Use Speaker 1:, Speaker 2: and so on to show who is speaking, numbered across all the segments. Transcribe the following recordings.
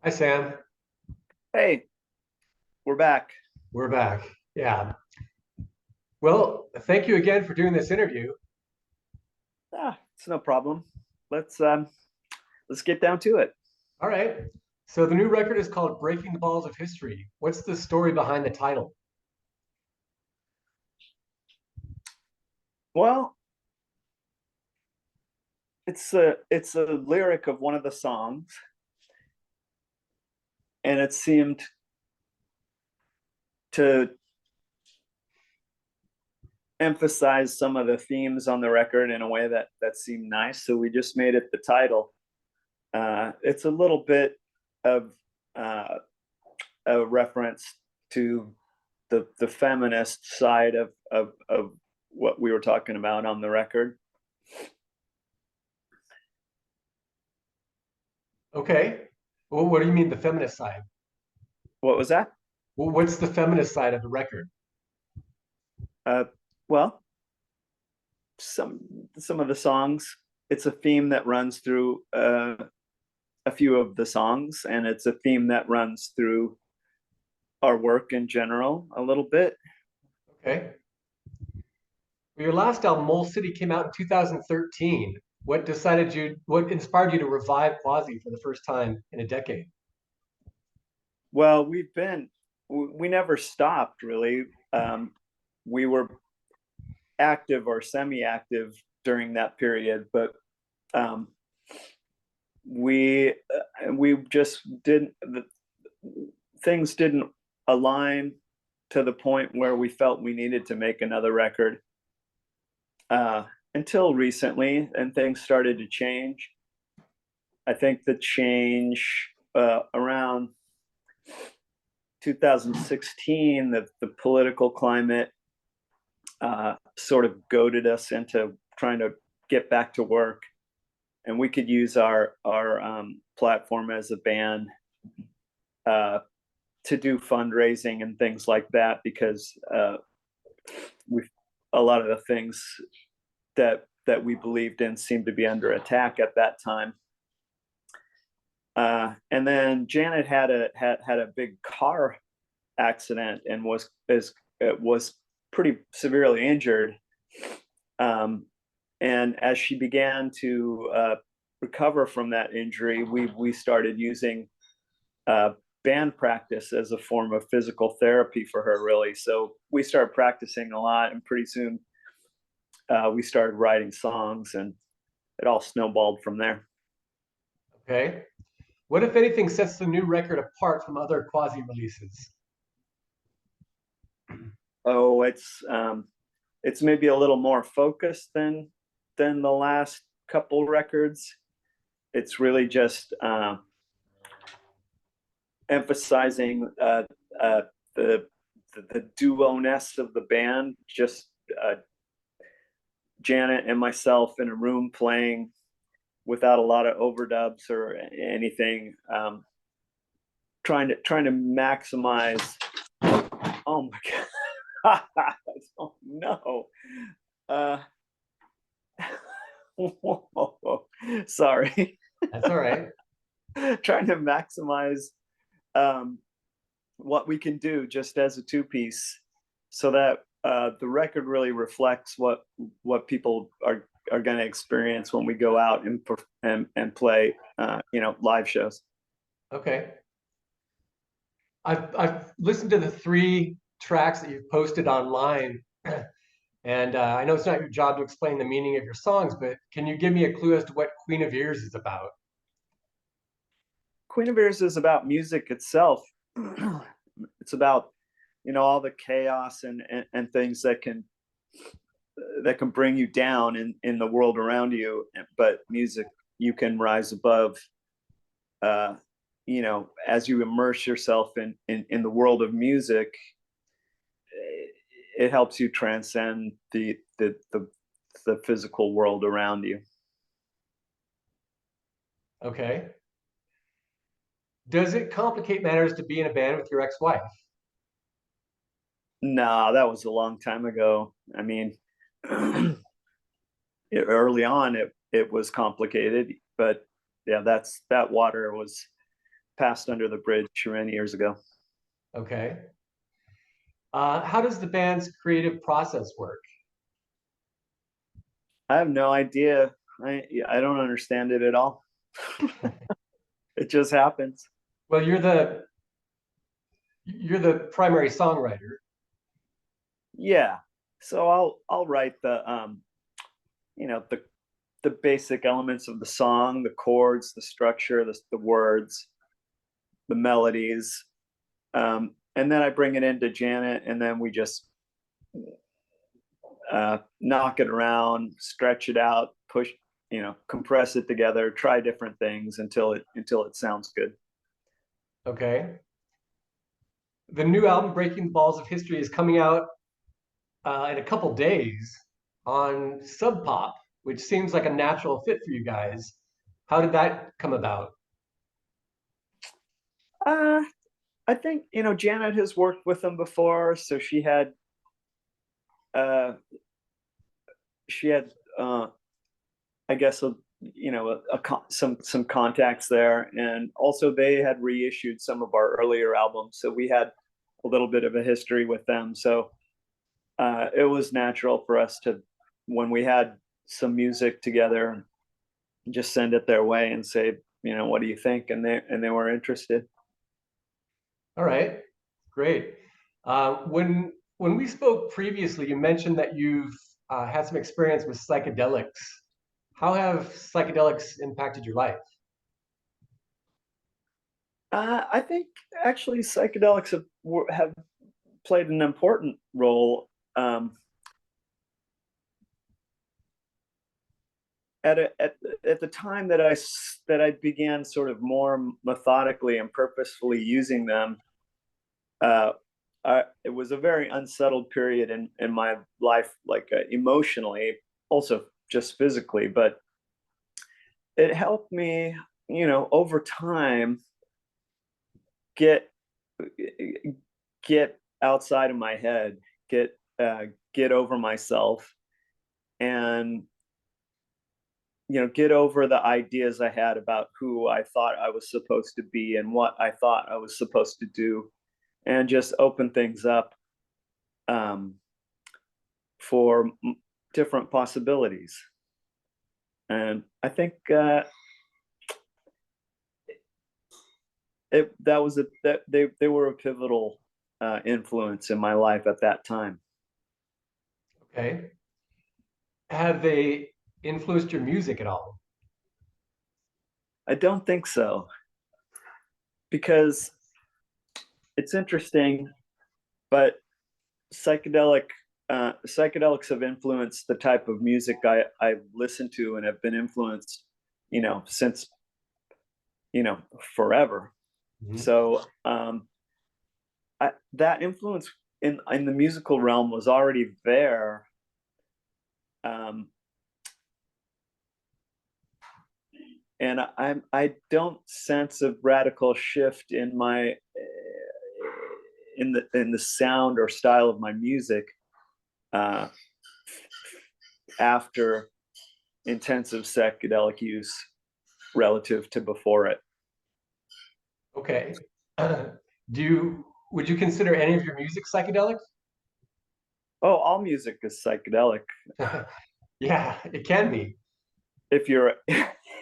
Speaker 1: Hi, Sam.
Speaker 2: Hey, we're back.
Speaker 1: We're back. Yeah. Well, thank you again for doing this interview.
Speaker 2: It's no problem. Let's um let's get down to it.
Speaker 1: All right. So the new record is called Breaking the Balls of History. What's the story behind the title?
Speaker 2: Well, it's a lyric of one of the songs, and it seemed to emphasize some of the themes on the record in a way that seemed nice. So we just made it the title. It's a little bit of uh, a reference to the feminist side of what we were talking about on the record.
Speaker 1: Okay. Well, what do you mean the feminist side?
Speaker 2: What was that?
Speaker 1: Well, what's the feminist side of the record?
Speaker 2: Uh, well, some some of the songs. It's a theme that runs through a few of the songs, and it's a theme that runs through our work in general a little bit.
Speaker 1: Okay. Well, your last album, Mole City, came out in 2013. What inspired you to revive Quasi for the first time in a decade?
Speaker 2: Well, we never stopped really. We were active or semi-active during that period, but um, we just didn't. Things didn't align to the point where we felt we needed to make another record uh, until recently, and things started to change. I think the change around 2016, the political climate sort of goaded us into trying to get back to work, and we could use our platform as a band uh, to do fundraising and things like that because we a lot of the things that we believed in seemed to be under attack at that time. And then Janet had a big car accident and was pretty severely injured. Um, and as she began to recover from that injury, we started using uh, band practice as a form of physical therapy for her, really. So we started practicing a lot, and pretty soon we started writing songs, and it all snowballed from there.
Speaker 1: Okay. What, if anything, sets the new record apart from other Quasi releases?
Speaker 2: Oh, it's maybe a little more focused than the last couple records. It's really just emphasizing uh, the the duo-ness of the band, just Janet and myself in a room playing without a lot of overdubs or anything. Trying to maximize. Oh my god! Oh no! Uh, sorry.
Speaker 1: That's all right.
Speaker 2: Trying to maximize um, what we can do just as a two-piece, so that the record really reflects what people are going to experience when we go out and play live shows.
Speaker 1: Okay. I've listened to the three tracks that you've posted online, and I know it's not your job to explain the meaning of your songs, but can you give me a clue as to what Queen of Ears is about?
Speaker 2: Queen of Ears is about music itself. It's about all the chaos and things that can bring you down in the world around you, but music, you can rise above. uh as you immerse yourself in the world of music, it helps you transcend the physical world around you.
Speaker 1: Okay. Does it complicate matters to be in a band with your ex-wife?
Speaker 2: No, that was a long time ago. I mean, early on it was complicated, but yeah, that water passed under the bridge many years ago.
Speaker 1: Okay. How does the band's creative process work?
Speaker 2: I have no idea. I don't understand it at all. It just happens.
Speaker 1: Well, you're the primary songwriter.
Speaker 2: Yeah. So I'll write the you know, the basic elements of the song, the chords, the structure, the words, the melodies. And then I bring it into Janet, and then we just knock it around, stretch it out, push, compress it together, try different things until it sounds good.
Speaker 1: Okay. The new album, Breaking the Balls of History, is coming out in a couple days on Sub Pop, which seems like a natural fit for you guys. How did that come about?
Speaker 2: Uh, I think Janet has worked with them before, so uh, she had I guess some contacts there, and also they had reissued some of our earlier albums, so we had a little bit of a history with them. So it was natural for us to, when we had some music together, just send it their way and say, what do you think? And they were interested.
Speaker 1: All right, great. When we spoke previously, you mentioned that you've had some experience with psychedelics. How have psychedelics impacted your life?
Speaker 2: I think actually psychedelics have played an important role. At the time that I began sort of more methodically and purposefully using them, uh, it was a very unsettled period in my life, like emotionally, also just physically. But it helped me, over time, get outside of my head, get over myself, and get over the ideas I had about who I thought I was supposed to be and what I thought I was supposed to do, and just open things up um, for different possibilities. And I think they were a pivotal influence in my life at that time.
Speaker 1: Okay. Have they influenced your music at all?
Speaker 2: I don't think so, because it's interesting, but psychedelics have influenced the type of music I listen to, and have been influenced, since forever.
Speaker 1: Mhm.
Speaker 2: So that influence in the musical realm was already there. Um, and I don't sense a radical shift in my in the sound or style of my music uh, after intensive psychedelic use relative to before it.
Speaker 1: Okay. Would you consider any of your music psychedelic?
Speaker 2: Oh, all music is psychedelic
Speaker 1: Yeah, it can be.
Speaker 2: if you're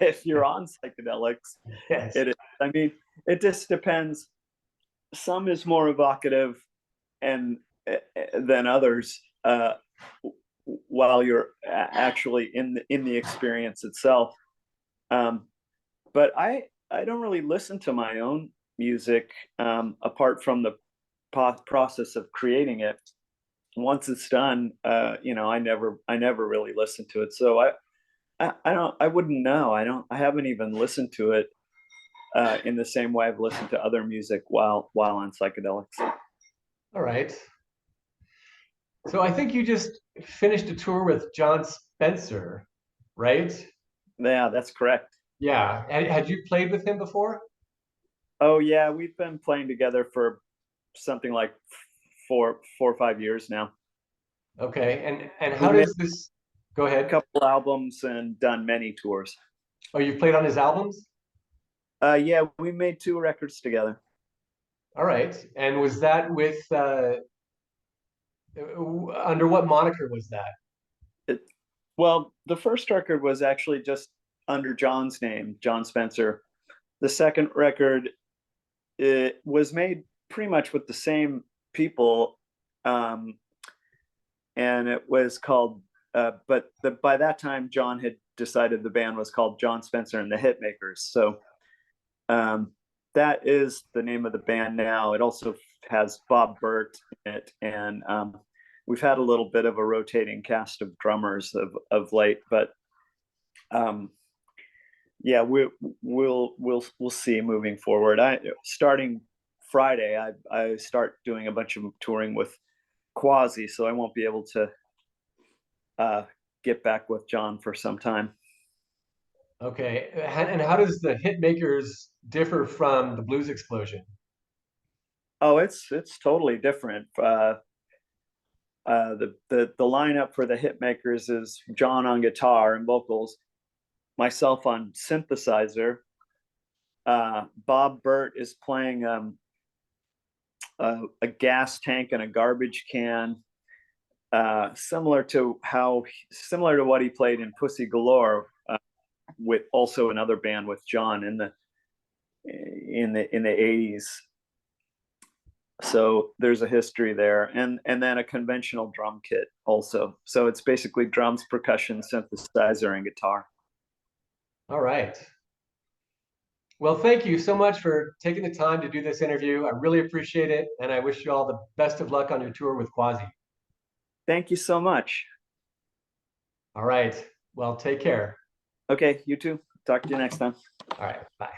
Speaker 2: if you're on psychedelics.
Speaker 1: Yes.
Speaker 2: It is. I mean, it just depends. Some is more evocative and than others, while you're actually in the experience itself. Um, but I don't really listen to my own music apart from the process of creating it. Once it's done, I never really listen to it. So I wouldn't know. I haven't even listened to it in the same way I've listened to other music while on psychedelics.
Speaker 1: All right. So I think you just finished a tour with John Spencer, right?
Speaker 2: Yeah, that's correct.
Speaker 1: Yeah. Had you played with him before?
Speaker 2: Oh yeah, we've been playing together for something like 4 or 5 years now.
Speaker 1: Okay. And
Speaker 2: We
Speaker 1: how
Speaker 2: made
Speaker 1: does this go
Speaker 2: a
Speaker 1: ahead?
Speaker 2: couple albums and done many tours.
Speaker 1: Oh, you've played on his albums?
Speaker 2: Yeah, we made 2 records together.
Speaker 1: All right. And was that with under what moniker was that?
Speaker 2: It, well, the first record was actually just under John's name, John Spencer. The second record, it was made pretty much with the same people, um, and it was called. By that time, John had decided the band was called John Spencer and the Hitmakers. So um, that is the name of the band now. It also has Bob Burt in it, and we've had a little bit of a rotating cast of drummers of late. But um, yeah, we'll see moving forward. I starting Friday, I start doing a bunch of touring with Quasi, so I won't be able to uh, get back with John for some time.
Speaker 1: Okay. And how does the Hitmakers differ from the Blues Explosion?
Speaker 2: Oh, it's totally different. The lineup for the Hitmakers is John on guitar and vocals, myself on synthesizer. Bob Burt is playing a gas tank and a garbage can, similar to what he played in Pussy Galore, with also another band with John in the 80s. So there's a history there, and then a conventional drum kit also. So it's basically drums, percussion, synthesizer, and guitar.
Speaker 1: All right. Well, thank you so much for taking the time to do this interview. I really appreciate it, and I wish you all the best of luck on your tour with Quasi.
Speaker 2: Thank you so much.
Speaker 1: All right. Well, take care.
Speaker 2: Okay, you too. Talk to you next time.
Speaker 1: All right. Bye.